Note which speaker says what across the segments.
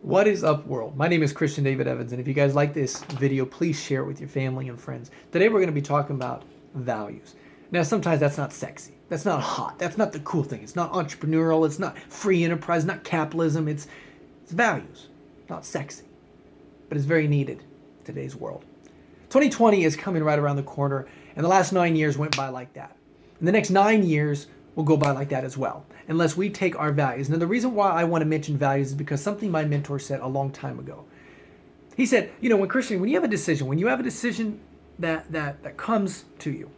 Speaker 1: What is up, world? My name is Christian David Evans, and if you guys like this video, please share it with your family and friends. Today we're going to be talking about values. Now, sometimes that's not sexy. That's not hot. That's not the cool thing. It's not entrepreneurial. It's not free enterprise, not capitalism. It's values, not sexy. But it's very needed in today's world. 2020 is coming right around the corner, and the last 9 years went by like that. And the next 9 years will go by like that as well, unless we take our values. Now, the reason why I want to mention values is because something my mentor said a long time ago. He said, when you have a decision that comes to you,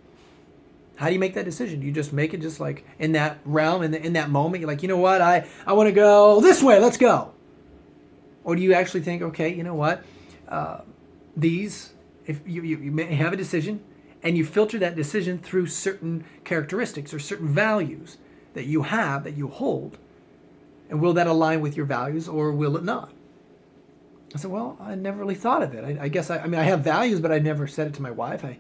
Speaker 1: how do you make that decision? Do you just make it just like in that realm, in that moment? You're like, you know what, I want to go this way, let's go. Or do you actually think, okay, you know what, if you may have a decision, and you filter that decision through certain characteristics or certain values that you have, that you hold. And will that align with your values or will it not? I said, well, I never really thought of it. I guess, I have values, but I never said it to my wife. I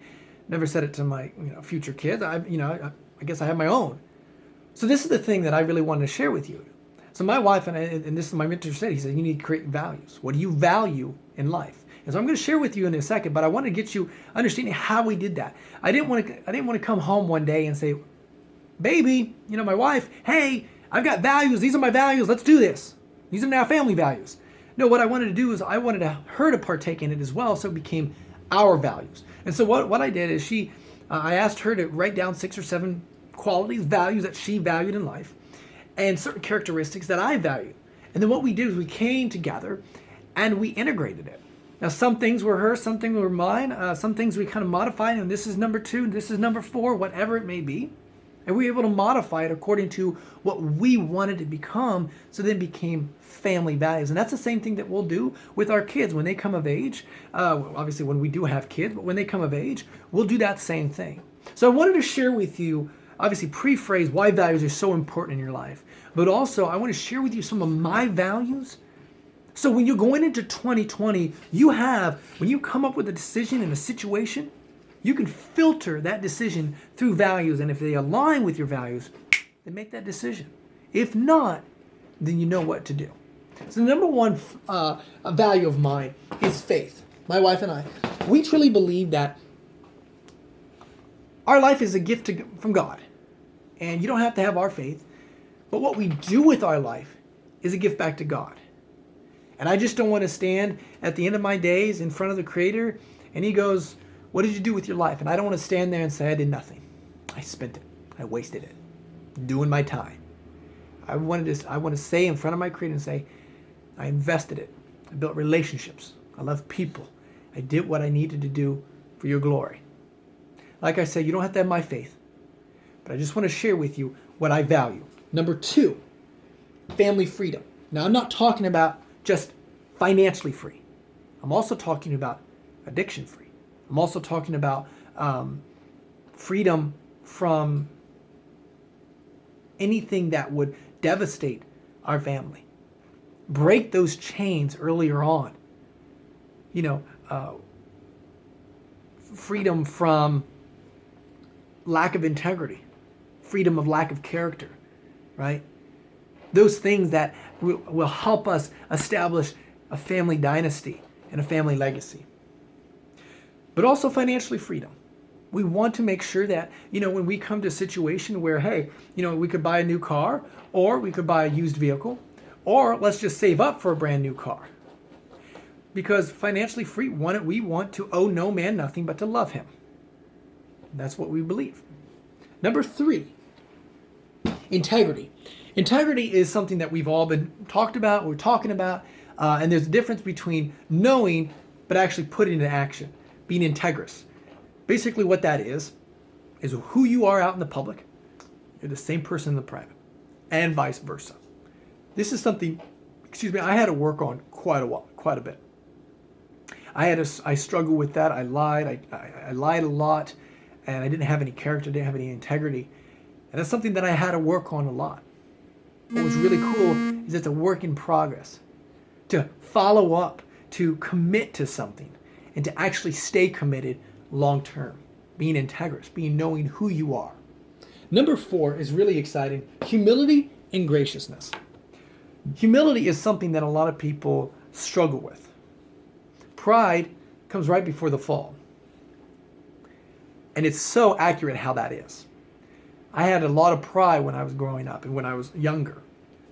Speaker 1: never said it to my future kids. I guess I have my own. So this is the thing that I really wanted to share with you. So my wife, and this is my mentor said, he said, you need to create values. What do you value in life? And so I'm going to share with you in a second, but I want to get you understanding how we did that. I didn't want to come home one day and say, baby, my wife, hey, I've got values. These are my values. Let's do this. These are now family values. No, what I wanted to do is I wanted her to partake in it as well, so it became our values. And so what I did is I asked her to write down 6 or 7 qualities, values that she valued in life, and certain characteristics that I value. And then what we did is we came together and we integrated it. Now, some things were hers, some things were mine, some things we kind of modified, and this is number 2, this is number 4, whatever it may be. And we were able to modify it according to what we wanted to become, so then it became family values. And that's the same thing that we'll do with our kids when they come of age. Obviously, when we do have kids, but when they come of age, we'll do that same thing. So I wanted to share with you, obviously, pre-phrase why values are so important in your life. But also, I want to share with you some of my values. So when you're going into 2020, when you come up with a decision in a situation, you can filter that decision through values. And if they align with your values, then make that decision. If not, then you know what to do. So the number one value of mine is faith. My wife and I, we truly believe that our life is a gift from God. And you don't have to have our faith. But what we do with our life is a gift back to God. And I just don't want to stand at the end of my days in front of the Creator and He goes, what did you do with your life? And I don't want to stand there and say I did nothing. I spent it. I wasted it. Doing my time. I want to say in front of my Creator and say, I invested it. I built relationships. I love people. I did what I needed to do for your glory. Like I said, you don't have to have my faith. But I just want to share with you what I value. Number 2, family freedom. Now, I'm not talking about just financially free. I'm also talking about addiction free. I'm also talking about freedom from anything that would devastate our family. Break those chains earlier on. Freedom from lack of integrity. Freedom of lack of character, right? Those things that will help us establish a family dynasty and a family legacy. But also financially freedom. We want to make sure that, when we come to a situation where, hey, we could buy a new car, or we could buy a used vehicle, or let's just save up for a brand new car. Because financially free, we want to owe no man nothing but to love him. That's what we believe. Number 3, integrity. Integrity is something that we've all been talking about, and there's a difference between knowing but actually putting it into action, being integrous. Basically what that is who you are out in the public, you're the same person in the private, and vice versa. This is something, I had to work on quite a bit. I struggled with that. I lied. I lied a lot, and I didn't have any character, didn't have any integrity. And that's something that I had to work on a lot. What was really cool is it's a work in progress. To follow up, to commit to something, and to actually stay committed long term. Being integrous, knowing who you are. Number 4 is really exciting. Humility and graciousness. Humility is something that a lot of people struggle with. Pride comes right before the fall. And it's so accurate how that is. I had a lot of pride when I was growing up and when I was younger.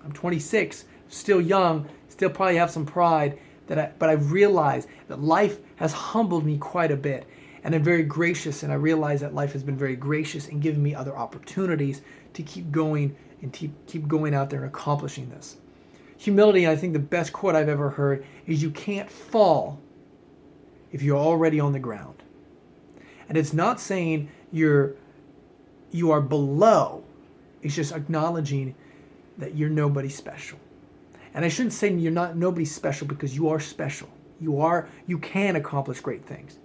Speaker 1: I'm 26, still young, still probably have some pride, but I've realized that life has humbled me quite a bit. And I'm very gracious, and I realize that life has been very gracious in giving me other opportunities to keep going and keep going out there and accomplishing this. Humility, I think the best quote I've ever heard is, you can't fall if you're already on the ground. And it's not saying you are below. It's just acknowledging that you're nobody special. And I shouldn't say you're not nobody special, because you are special. You can accomplish great things.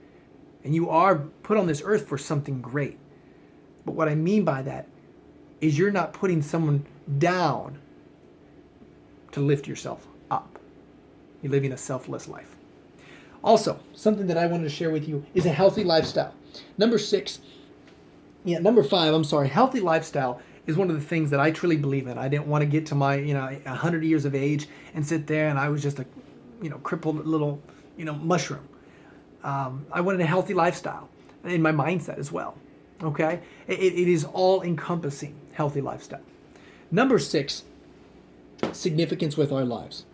Speaker 1: And you are put on this earth for something great. But what I mean by that is, you're not putting someone down to lift yourself up. You're living a selfless life. Also, something that I wanted to share with you is a healthy lifestyle. Number 5, healthy lifestyle is one of the things that I truly believe in. I didn't want to get to my, 100 years of age and sit there and I was just a, crippled little, mushroom. I wanted a healthy lifestyle in my mindset as well. Okay? It is all encompassing healthy lifestyle. Number 6, significance with our lives.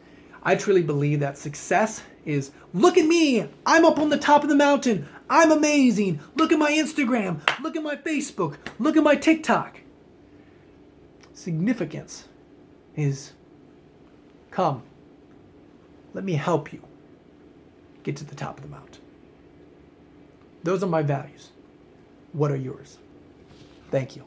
Speaker 1: I truly believe that success is, look at me, I'm up on the top of the mountain, I'm amazing, look at my Instagram, look at my Facebook, look at my TikTok. Significance is, come, let me help you get to the top of the mountain. Those are my values. What are yours? Thank you.